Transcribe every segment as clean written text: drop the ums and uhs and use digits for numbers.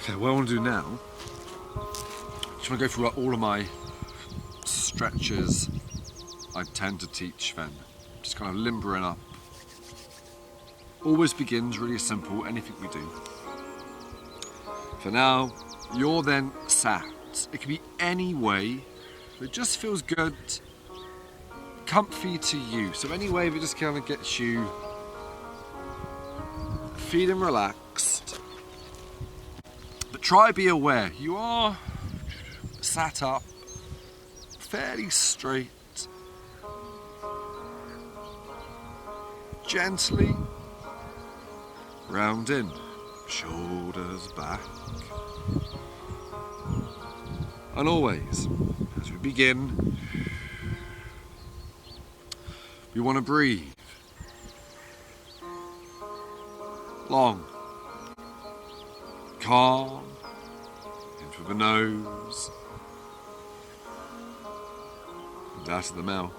Okay, what I want to do now, just want to go through all of my stretches I tend to teach then. Just kind of limbering up. Always begins really simple, anything we do. For now, you're then sat. It can be any way, but it just feels good, comfy to you. So any way that just kind of gets you feeling relaxed. But try be aware, you are sat up, fairly straight. Gently round in, shoulders back. And always, as we begin, we want to breathe long, calm, in through the nose, and out of the mouth.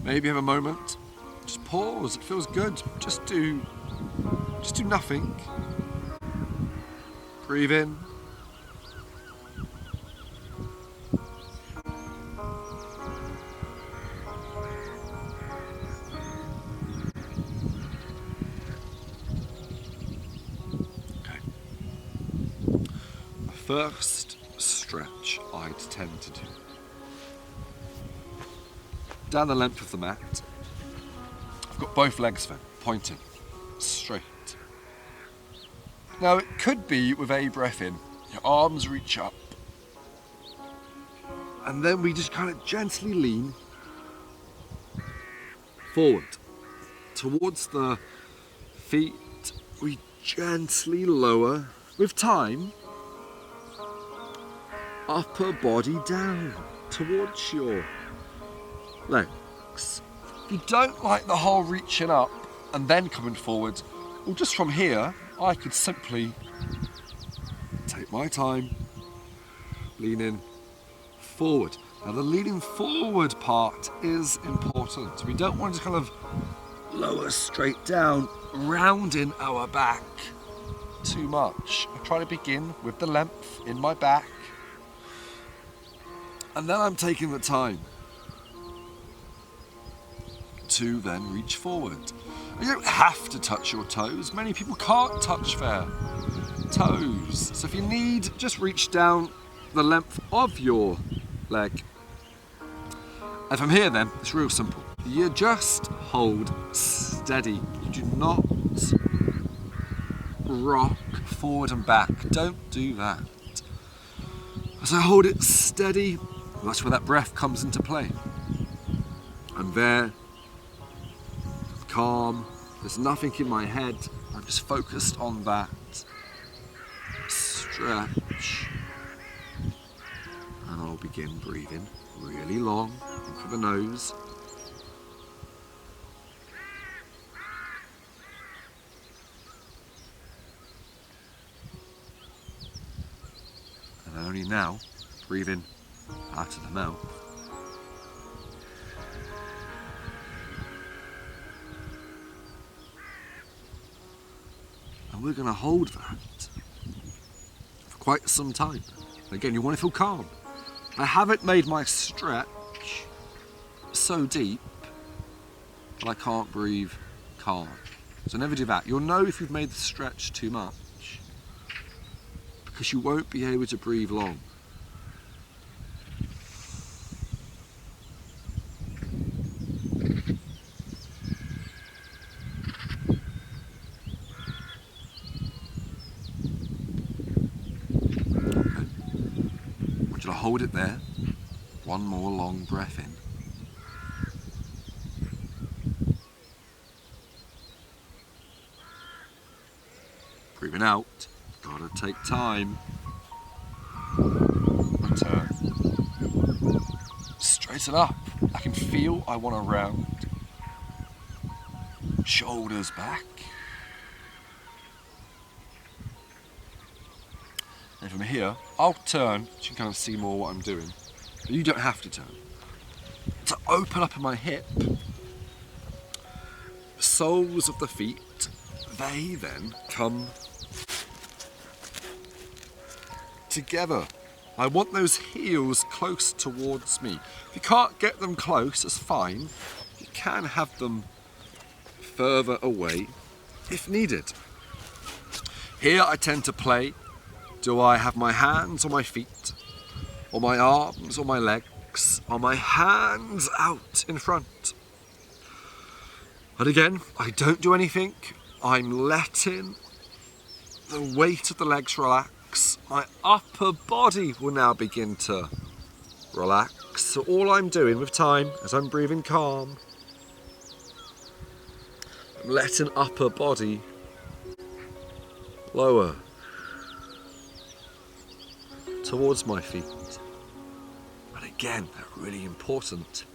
Maybe have a moment, just pause, it feels good, just do nothing. Breathe in. Okay. The first stretch I'd tend to do. Down the length of the mat. I've got both legs then, pointing, straight. Now it could be with a breath in, your arms reach up. And then we just kind of gently lean forward. Towards the feet, we gently lower, with time, upper body down towards your legs. If you don't like the whole reaching up and then coming forward, well, just from here, I could simply take my time, leaning forward. Now the leaning forward part is important. We don't want to kind of lower straight down, rounding our back too much. I try to begin with the length in my back, and then I'm taking the time to then reach forward. You don't have to touch your toes. Many people can't touch their toes. So if you need, just reach down the length of your leg. And from here then, it's real simple. You just hold steady. You do not rock forward and back. Don't do that. As I hold it steady, that's where that breath comes into play. I'm there, calm, there's nothing in my head, I'm just focused on that. Stretch. And I'll begin breathing really long in through the nose. And only now, breathing out of the mouth. And we're going to hold that for quite some time. Again, you want to feel calm. I haven't made my stretch so deep that I can't breathe calm. So never do that. You'll know if you've made the stretch too much because you won't be able to breathe long. Hold it there. One more long breath in. Breathing out. Gotta take time. Turn. Straighten up. I can feel I want to round. Shoulders back. And from here, I'll turn, so you can kind of see more what I'm doing. But you don't have to turn. To open up in my hip, soles of the feet, they then come together. I want those heels close towards me. If you can't get them close, that's fine. You can have them further away if needed. Here I tend to play. Do I have my hands or my feet? Or my arms or my legs? Or my hands out in front? And again, I don't do anything. I'm letting the weight of the legs relax. My upper body will now begin to relax. So all I'm doing with time, as I'm breathing calm, I'm letting upper body lower towards my feet. And again, they're really important.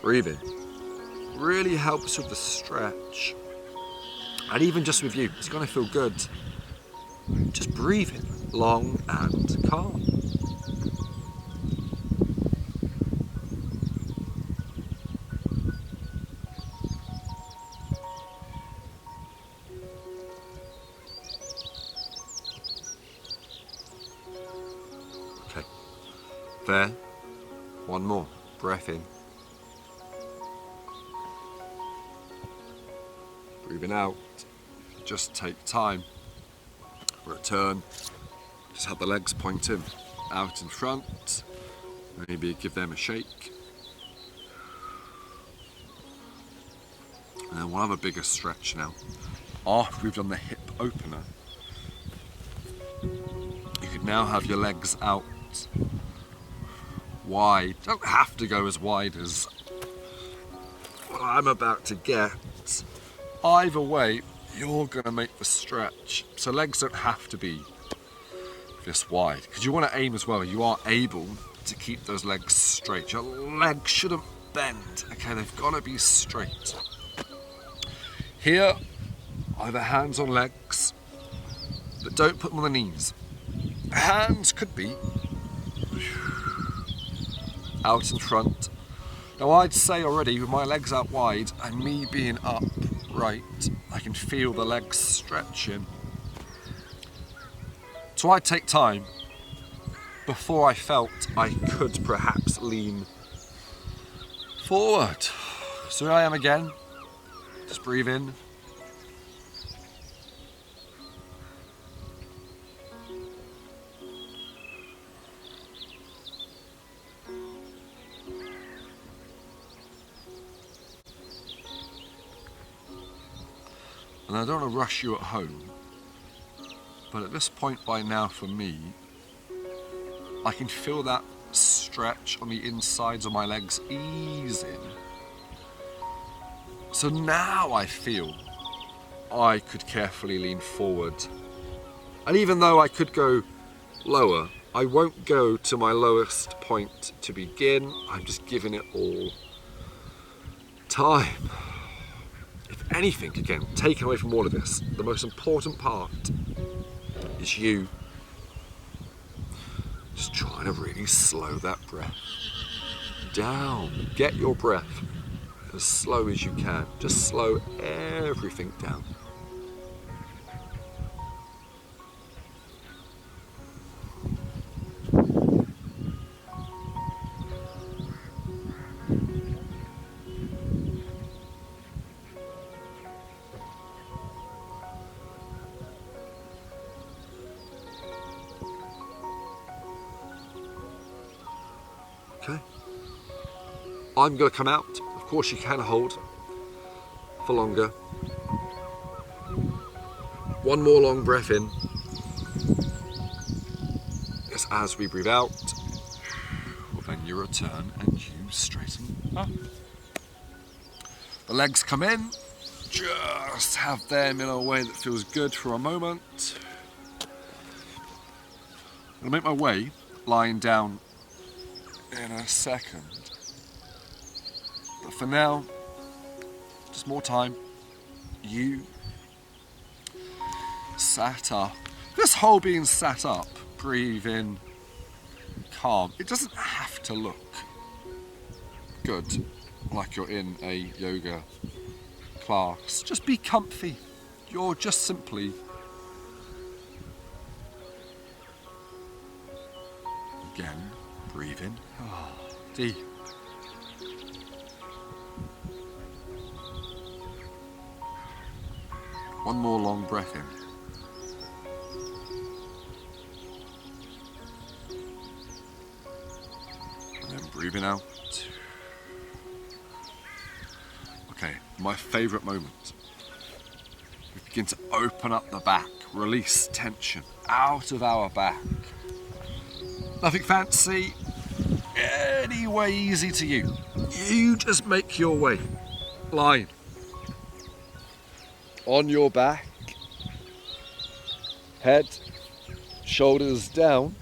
Breathing really helps with the stretch, and even just with you, it's going to feel good. Just breathing long and calm. Okay, there, one more breath in. Breathing out, just take time for a turn. Just have the legs pointing out in front. Maybe give them a shake. And then we'll have a bigger stretch now. After we've done the hip opener, you could now have your legs out wide. Don't have to go as wide as what I'm about to get. Either way, you're going to make the stretch. So legs don't have to be this wide, because you want to aim as well. You are able to keep those legs straight. Your legs shouldn't bend, okay? They've got to be straight. Here, either hands on legs, but don't put them on the knees. Hands could be out in front. Now I'd say already, with my legs out wide and me being upright, I can feel the legs stretching. So I'd take time before I felt I could perhaps lean forward. So here I am again. Just breathe in. And I don't want to rush you at home, but at this point by now for me, I can feel that stretch on the insides of my legs easing. So now I feel I could carefully lean forward. And even though I could go lower, I won't go to my lowest point to begin. I'm just giving it all time. If anything, again, taken away from all of this, the most important part is you just trying to really slow that breath down. Get your breath as slow as you can. Just slow everything down. Okay. I'm going to come out. Of course you can hold for longer. One more long breath in. Yes, as we breathe out, well, then you return and you straighten up. The legs come in. Just have them in a way that feels good for a moment. I'm going to make my way lying down in a second. But for now, just more time. You sat up. This whole being sat up, breathe in, calm. It doesn't have to look good, like you're in a yoga class. Just be comfy. You're just simply again, breathe in, deep. One more long breath in. And then breathing out. Okay, my favourite moment. We begin to open up the back, release tension out of our back. Nothing fancy, any way easy to you. You just make your way. Lying on your back, head, shoulders down,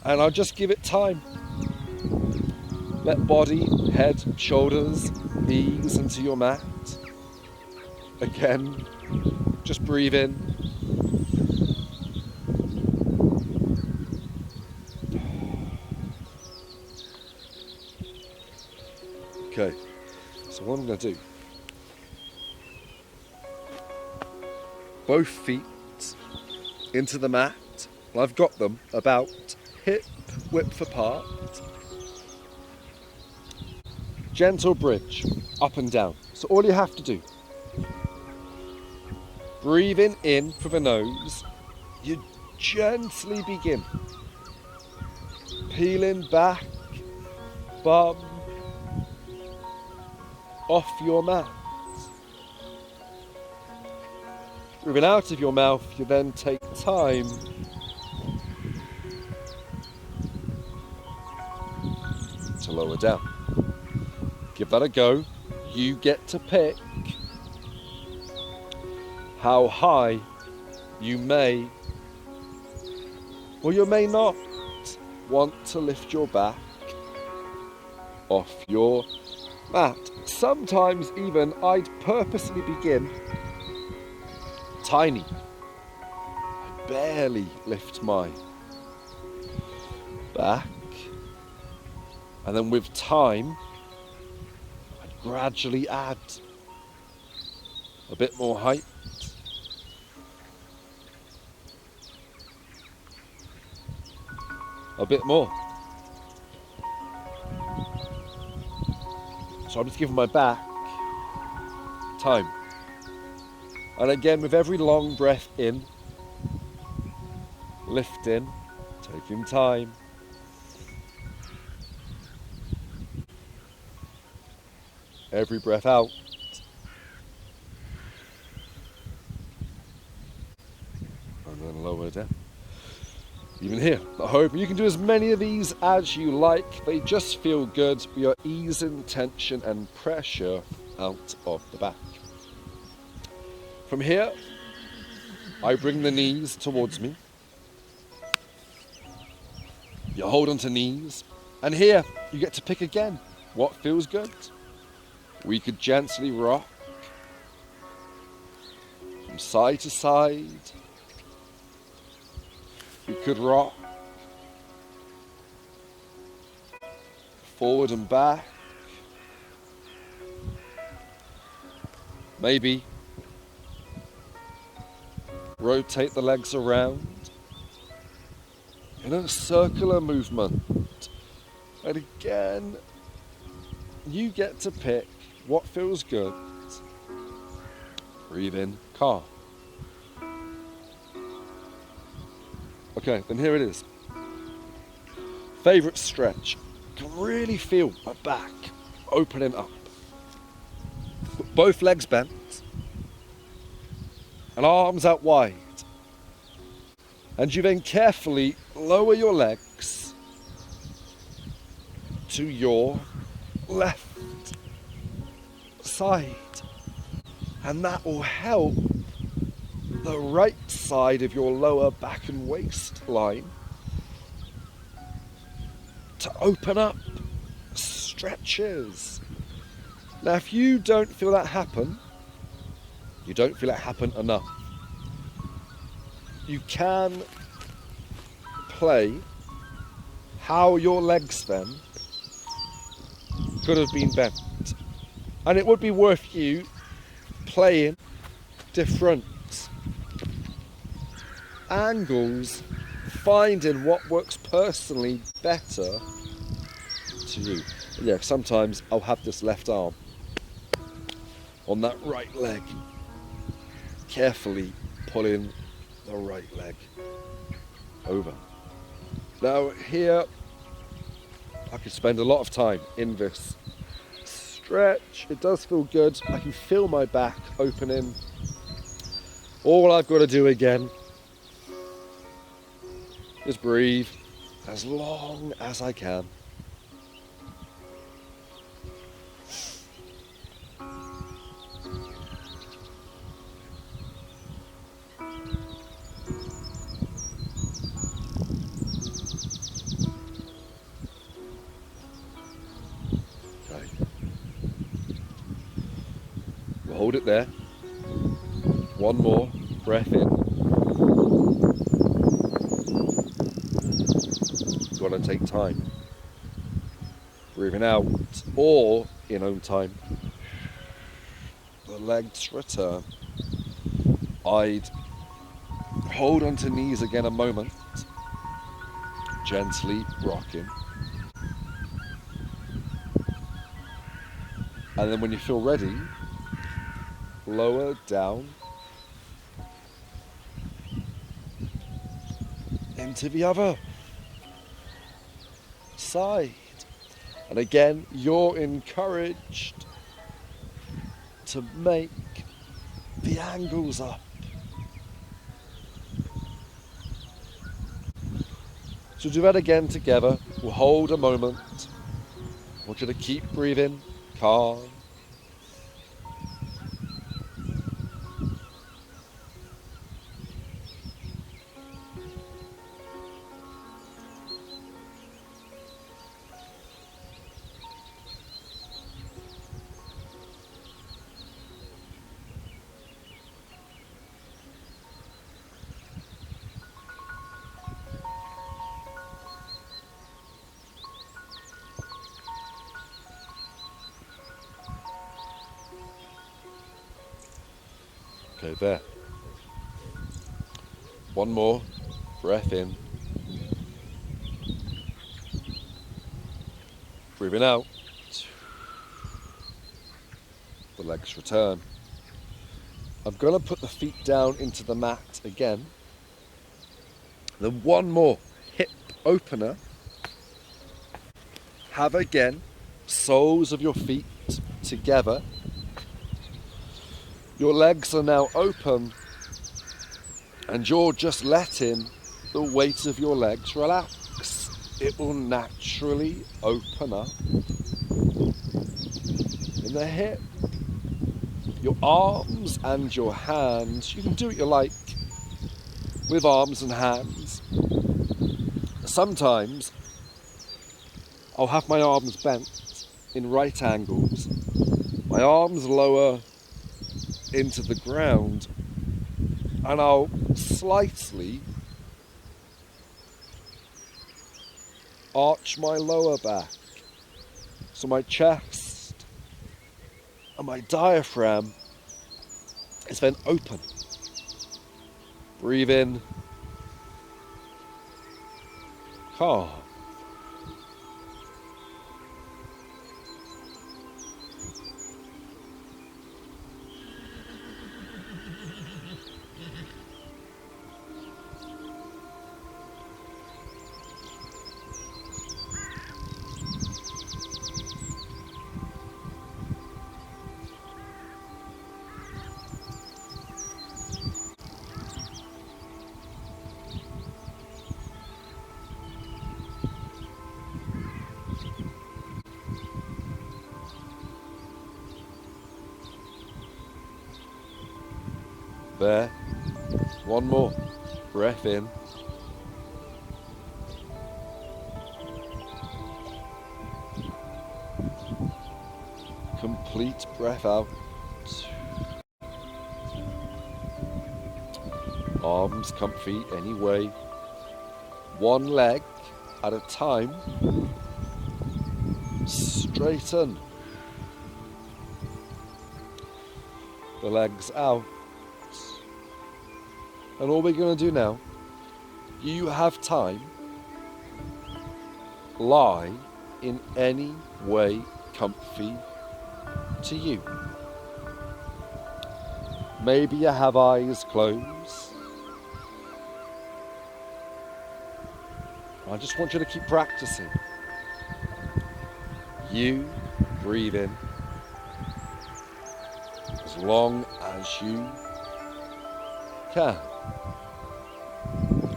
and I'll just give it time. Let body, head, shoulders ease into your mat. Again, just breathe in. Okay, so what I'm going to do, both feet into the mat. I've got them about hip width apart. Gentle bridge, up and down. So all you have to do, breathing in through the nose, you gently begin peeling back, bum, off your mat. Breathing out of your mouth, you then take time to lower down. Give that a go. You get to pick how high you may or you may not want to lift your back off your mat. Sometimes even I'd purposely begin tiny. I barely lift my back, and then with time I'd gradually add a bit more height, a bit more. So I'm just giving my back time. And again, with every long breath in, lifting, taking time. Every breath out. And then lower down. Even here, at home, you can do as many of these as you like. They just feel good. We are easing tension and pressure out of the back. From here, I bring the knees towards me. You hold onto knees, and here you get to pick again what feels good. We could gently rock from side to side. We could rock forward and back. Maybe rotate the legs around in a circular movement. And again, you get to pick what feels good. Breathe in, calm. Okay, then here it is. Favorite stretch. You can really feel my back opening up. Both legs bent and arms out wide. And you then carefully lower your legs to your left side. And that will help the right side of your lower back and waistline to open up. Stretches. Now if you don't feel that happen, you don't feel it happen enough, you can play how your legs then could have been bent. And it would be worth you playing different angles, finding what works personally better to you. And yeah, sometimes I'll have this left arm on that right leg, carefully pulling the right leg over. Now here, I could spend a lot of time in this stretch. It does feel good. I can feel my back opening. All I've got to do again is breathe as long as I can. Okay. We'll hold it there. One more breath in. You've got to take time. Breathing out, or in own time. The legs return. I'd hold onto knees again a moment, gently rocking. And then when you feel ready, lower down into the other side. And again, you're encouraged to make the angles up. So do that again together. We'll hold a moment. I want you to keep breathing, calm. Okay, there. One more breath in. Breathing out. The legs return. I'm going to put the feet down into the mat again. Then one more hip opener. Have again soles of your feet together. Your legs are now open and you're just letting the weight of your legs relax. It will naturally open up in the hip. Your arms and your hands, you can do what you like with arms and hands. Sometimes I'll have my arms bent in right angles, my arms lower into the ground, and I'll slightly arch my lower back so my chest and my diaphragm is then open. Breathe in, calm. There. One more breath in. Complete breath out. Arms comfy anyway. One leg at a time. Straighten the legs out. And all we're going to do now, you have time, lie in any way comfy to you. Maybe you have eyes closed. I just want you to keep practicing. You breathe in as long as you can.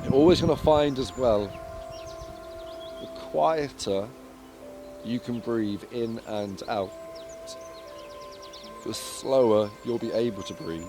You're always going to find as well, the quieter you can breathe in and out, the slower you'll be able to breathe.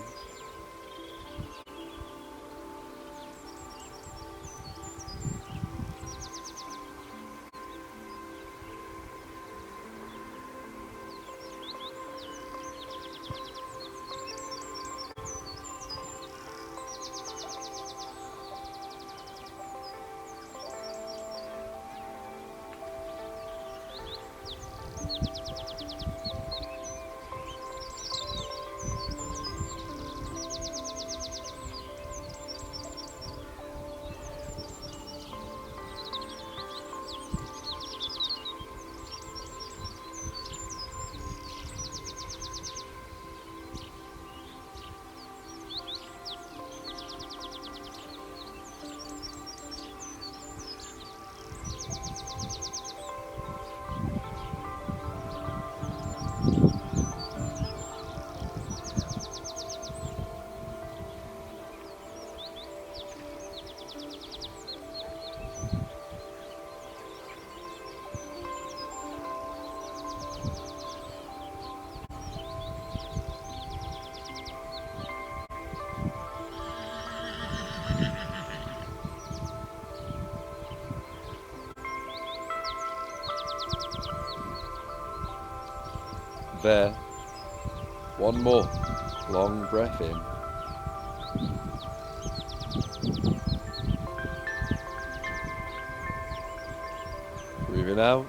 There. One more long breath in. Breathing out.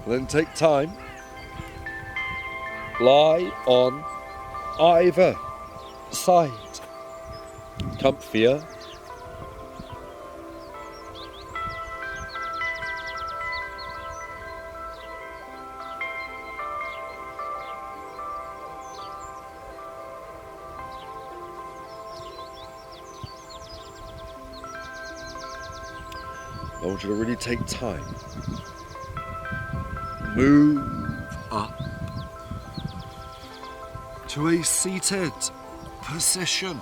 Then take time. Lie on either side. Comfier. I want you to really take time. Move up to a seated position.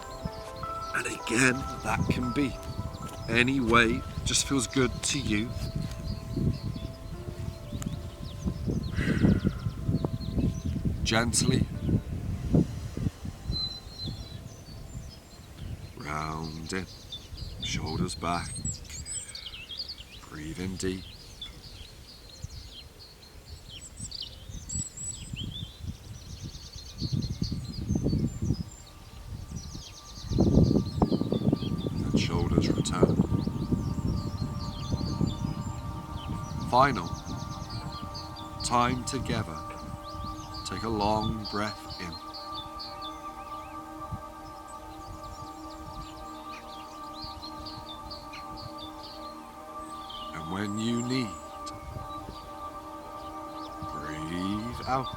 And again, that can be any way just feels good to you. Gently. Round in, shoulders back. Breathe in deep. And shoulders return. Final time together. Take a long breath in. And when you need, breathe out.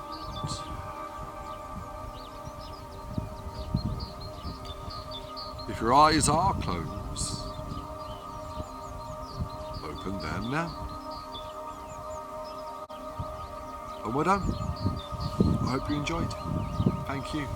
If your eyes are closed, open them now. And we're done. I hope you enjoyed. Thank you.